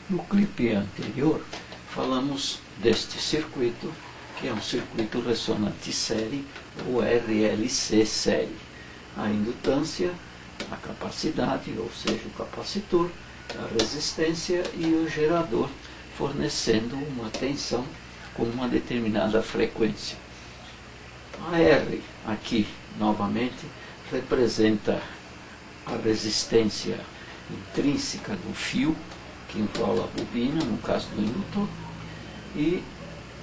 No clipe anterior, falamos deste circuito, que é um circuito ressonante série, ou RLC série. A indutância, a capacidade, ou seja, o capacitor, a resistência e o gerador, fornecendo uma tensão com uma determinada frequência. A R, aqui, novamente, representa a resistência intrínseca do fio, que enrola a bobina, no caso do indutor, e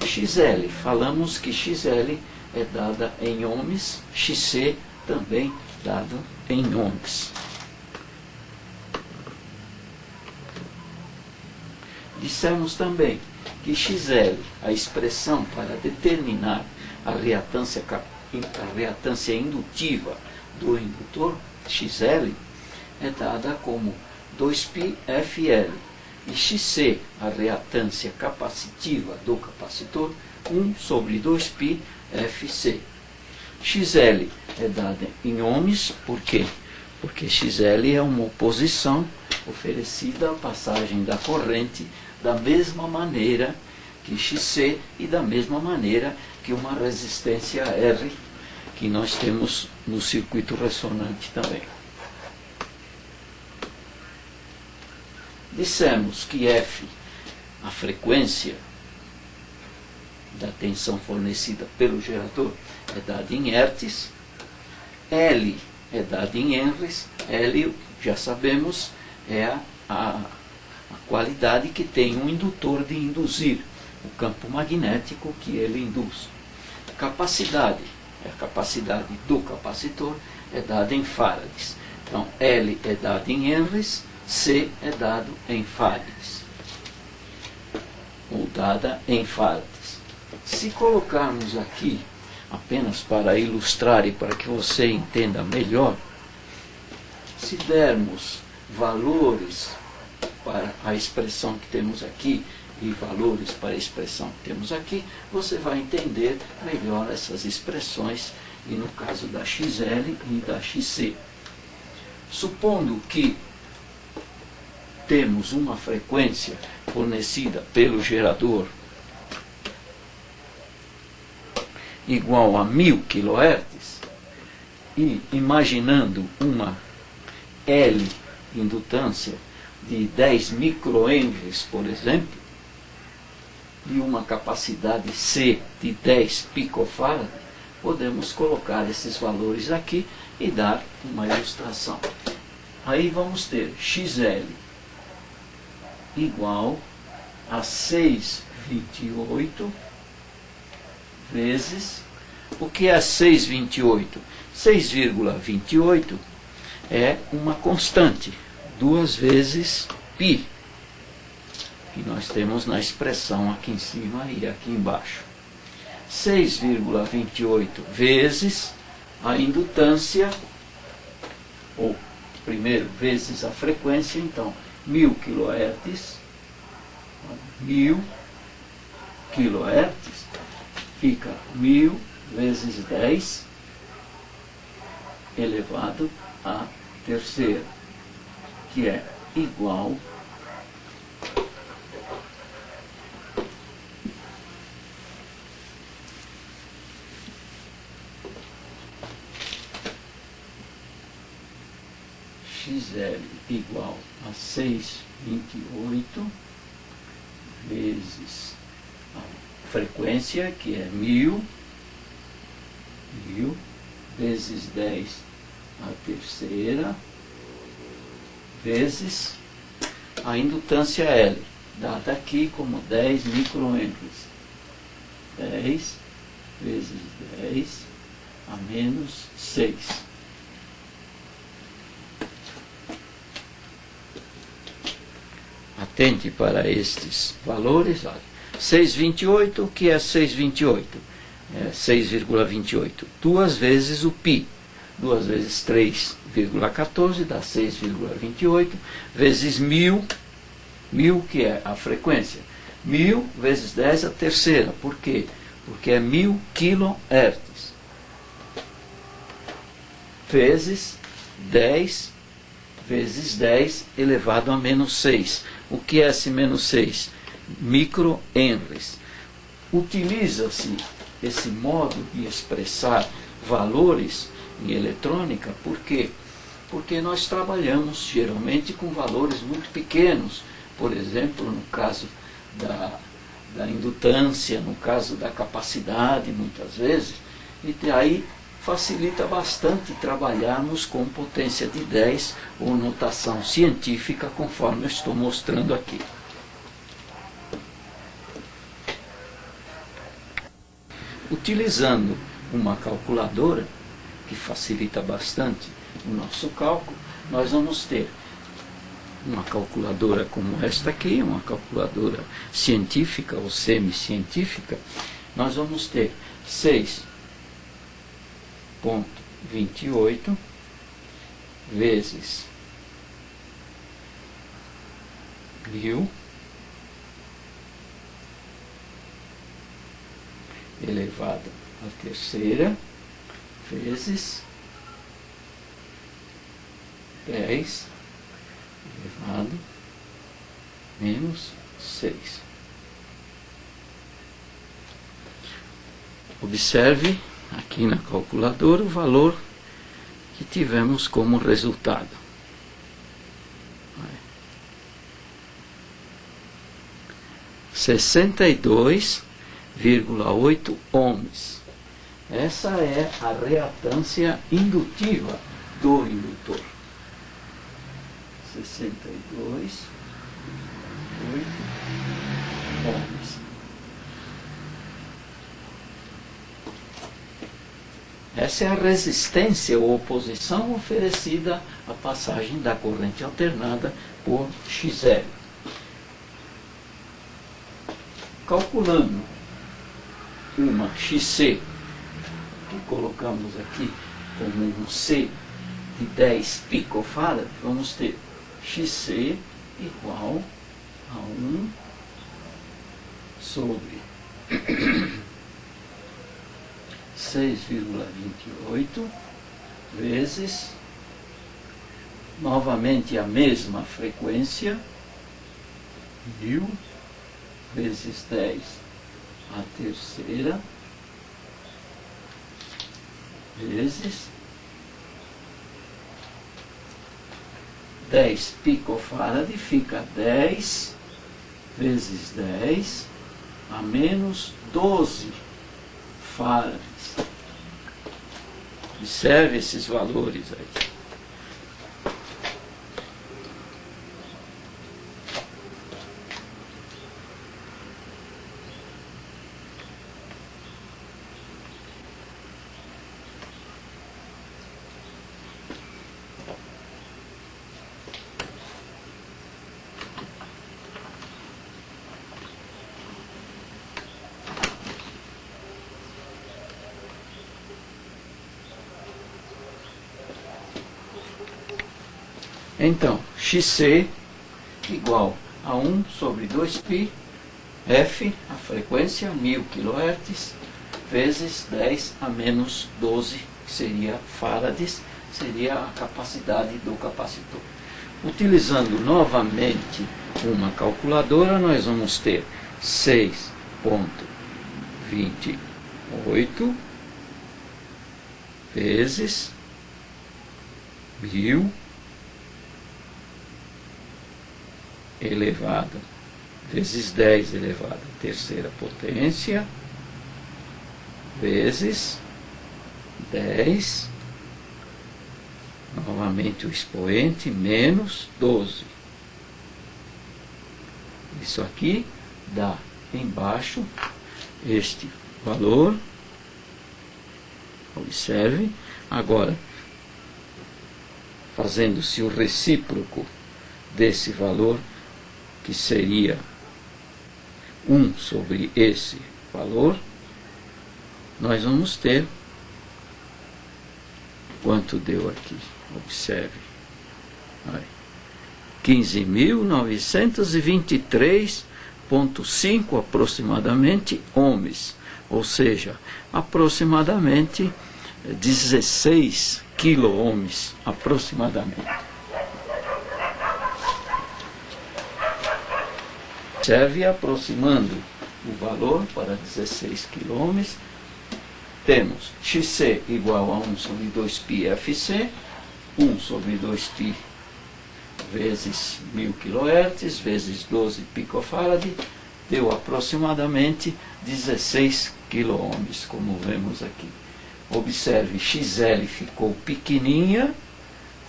XL, falamos que XL é dada em ohms, XC também dado em ohms. Dissemos também que XL, a expressão para determinar a reatância indutiva do indutor, XL, é dada como 2πfL, e XC, a reatância capacitiva do capacitor, 1 sobre 2πfC. XL é dada em ohms, por quê? Porque XL é uma oposição oferecida à passagem da corrente da mesma maneira que XC e da mesma maneira que uma resistência R, que nós temos no circuito ressonante também. Dissemos que F, a frequência da tensão fornecida pelo gerador, é dada em hertz. L é dada em henries. L, já sabemos, é a qualidade que tem um indutor de induzir, o campo magnético que ele induz. Capacidade, a capacidade do capacitor, é dada em farads. Então, L é dado em henries, C é dado em farads, ou dada em farads. Se colocarmos aqui, apenas para ilustrar e para que você entenda melhor, se dermos valores para a expressão que temos aqui e valores para a expressão que temos aqui, você vai entender melhor essas expressões, e no caso da XL e da XC. Supondo que temos uma frequência fornecida pelo gerador igual a 1000 kHz, e imaginando uma L indutância de 10 microhenries, por exemplo, e uma capacidade C de 10 picofarad, podemos colocar esses valores aqui e dar uma ilustração. Aí vamos ter XL igual a 628 vezes, o que é 628? 6,28 é uma constante, 2 vezes π, que nós temos na expressão aqui em cima e aqui embaixo. 6,28 vezes a indutância, ou primeiro vezes a frequência, então 1000 kHz, 1000 kHz, fica 1000 vezes 10 elevado à terceira, que é igual XL igual a 628 vezes a frequência, que é 1000 vezes 10 a terceira, vezes a indutância L, dada aqui como 10 microhenries. 10 vezes 10 a menos 6. Atente para estes valores. Olha, 628, o que é 628? É 6,28. 2 vezes o π. 2 vezes 3,14 dá 6,28, vezes 1000, 1000 que é a frequência. 1000 vezes 10 a terceira. Por quê? Porque é 1000 kHz. Vezes 10 vezes 10 elevado a menos 6. O que é esse menos 6? Microhenries. Utiliza-se esse modo de expressar valores em eletrônica, por quê? Porque nós trabalhamos geralmente com valores muito pequenos, por exemplo, no caso da indutância, no caso da capacidade, muitas vezes, e aí facilita bastante trabalharmos com potência de 10 ou notação científica, conforme eu estou mostrando aqui. Utilizando uma calculadora, que facilita bastante o nosso cálculo, nós vamos ter uma calculadora como esta aqui, uma calculadora científica ou semi-científica. Nós vamos ter 6,28 vezes 1000 elevado à terceira vezes 10 elevado menos 6. Observe aqui na calculadora o valor que tivemos como resultado. 62,8 ohms. Essa é a reatância indutiva do indutor. 62,8 ohms. Essa é a resistência ou oposição oferecida à passagem da corrente alternada por XL. Calculando uma XC, que colocamos aqui como um C de 10 picofarad, vamos ter XC igual a 1 sobre 6,28 vezes, novamente a mesma frequência, 1000 vezes 10 a terceira, vezes 10 picofarad, fica 10 vezes 10 a menos 12 farads. Observe esses valores aí. Então, XC igual a 1 sobre 2π, F, a frequência, 1000 kHz, vezes 10 a menos 12, que seria farads, seria a capacidade do capacitor. Utilizando novamente uma calculadora, nós vamos ter 6,28 vezes 1000 elevado vezes 10 elevado à terceira potência vezes 10, novamente o expoente, menos 12. Isso aqui dá embaixo este valor. Observe. Agora, fazendo-se o recíproco desse valor, que seria 1 sobre esse valor, nós vamos ter quanto deu aqui. Observe. 15.923,5 aproximadamente ohms, ou seja, aproximadamente 16 quilo-ohms aproximadamente. Serve aproximando o valor para 16 km. Temos xc igual a 1 sobre 2π fc, 1 sobre 2π vezes 1000 kHz, vezes 12 picofarad, deu aproximadamente 16 kΩ, como vemos aqui. Observe, XL ficou pequenininha,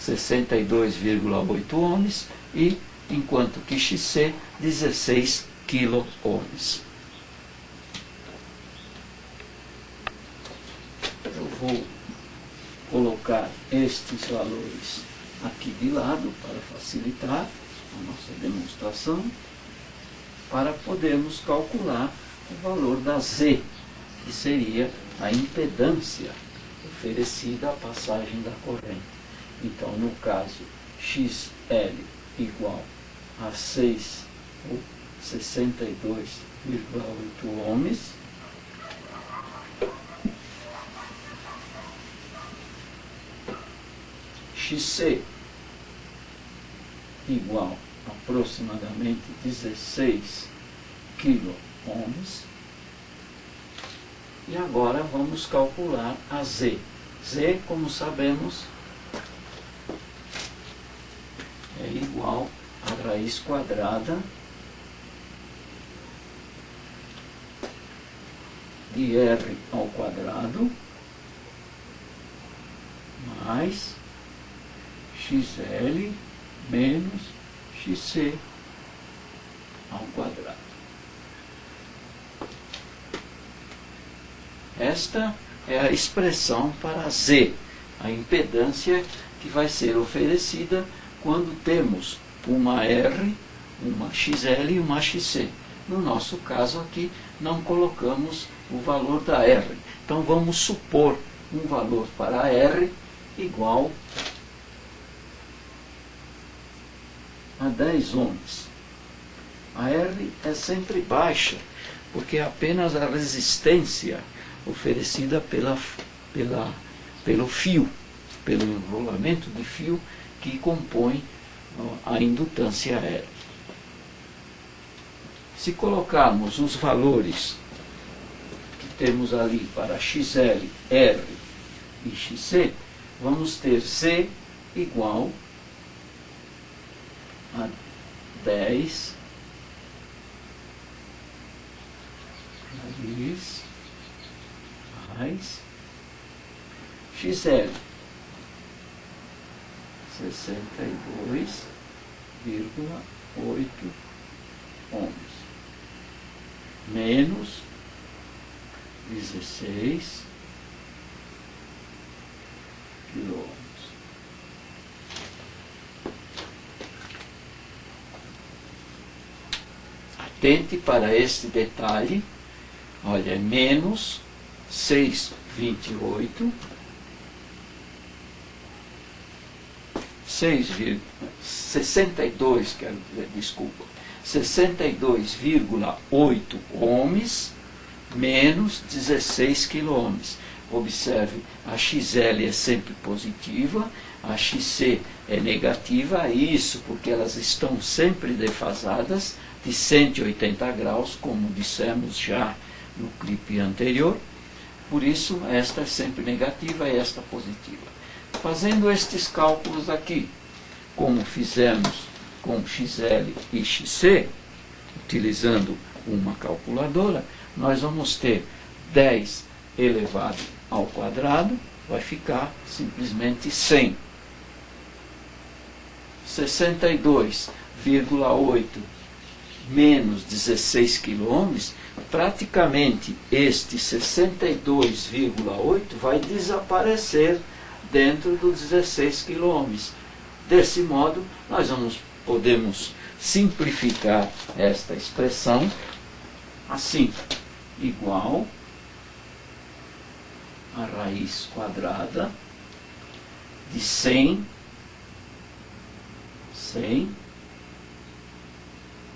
62,8 ohms, e enquanto que XC, 16 kΩ. Eu vou colocar estes valores aqui de lado para facilitar a nossa demonstração, para podermos calcular o valor da Z, que seria a impedância oferecida à passagem da corrente. Então, no caso, XL igual a 6 ou 62,8 ohms, XC igual a aproximadamente 16 kΩ. E agora vamos calcular a Z. Z, como sabemos, é igual a raiz quadrada de R ao quadrado mais XL menos XC ao quadrado. Esta é a expressão para Z, a impedância que vai ser oferecida quando temos uma R, uma XL e uma XC. No nosso caso aqui, não colocamos o valor da R. Então vamos supor um valor para R igual a 10 ohms. A R é sempre baixa, porque é apenas a resistência oferecida pelo fio, pelo enrolamento de fio que compõe a indutância R. Se colocarmos os valores que temos ali para XL, R e XC, vamos ter Z igual a 10 raiz mais XL 62,8 ohms menos 16 kΩ. Atente para este detalhe. Olha, é menos 6,28, 62, quero dizer, desculpa, 62,8 ohms menos 16 kΩ. Observe, a XL é sempre positiva, a XC é negativa, isso porque elas estão sempre defasadas de 180 graus, como dissemos já no clipe anterior. Por isso, esta é sempre negativa e esta positiva. Fazendo estes cálculos aqui, como fizemos com XL e XC, utilizando uma calculadora, nós vamos ter 10 elevado ao quadrado, vai ficar simplesmente 100. 62,8 menos 16 kΩ, praticamente este 62,8 vai desaparecer dentro dos 16 kΩ. Desse modo, nós podemos simplificar esta expressão assim, igual a raiz quadrada de 100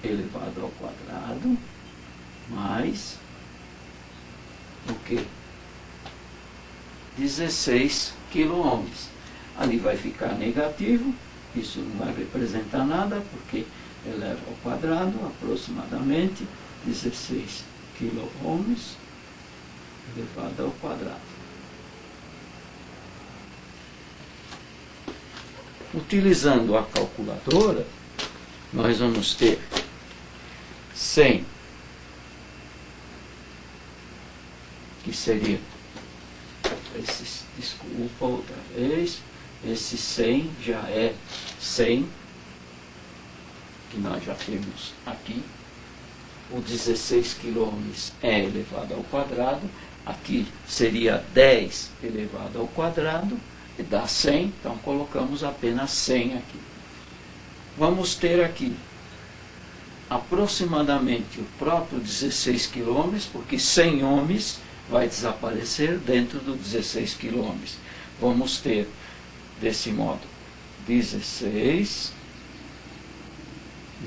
elevado ao quadrado mais o que? 16 kΩ. Ali vai ficar negativo, isso não vai representar nada, porque eleva ao quadrado, aproximadamente 16 quiloohms elevado ao quadrado. Utilizando a calculadora, nós vamos ter 100, que seria, desculpa outra vez, esse 100 já é 100, que nós já temos aqui. O 16 quilômetros é elevado ao quadrado, aqui seria 10 elevado ao quadrado, e dá 100, então colocamos apenas 100 aqui. Vamos ter aqui aproximadamente o próprio 16 quilômetros, porque 100 ohms vai desaparecer dentro do 16 quilômetros. Vamos ter, desse modo, 16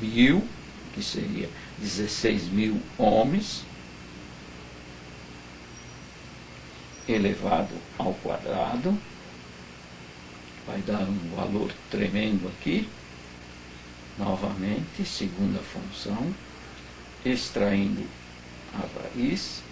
mil, que seria 16.000 ohms elevado ao quadrado, vai dar um valor tremendo aqui. Novamente, segunda função, extraindo a raiz.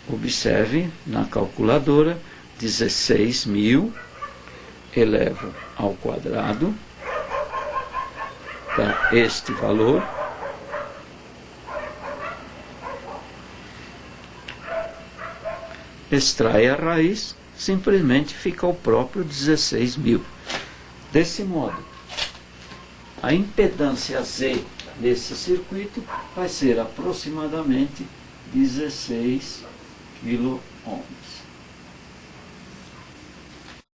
Observe na calculadora, 16.000 elevo ao quadrado, dá este valor. Extrai a raiz, simplesmente fica o próprio 16.000. Desse modo, a impedância Z nesse circuito vai ser aproximadamente 16 quiloohms.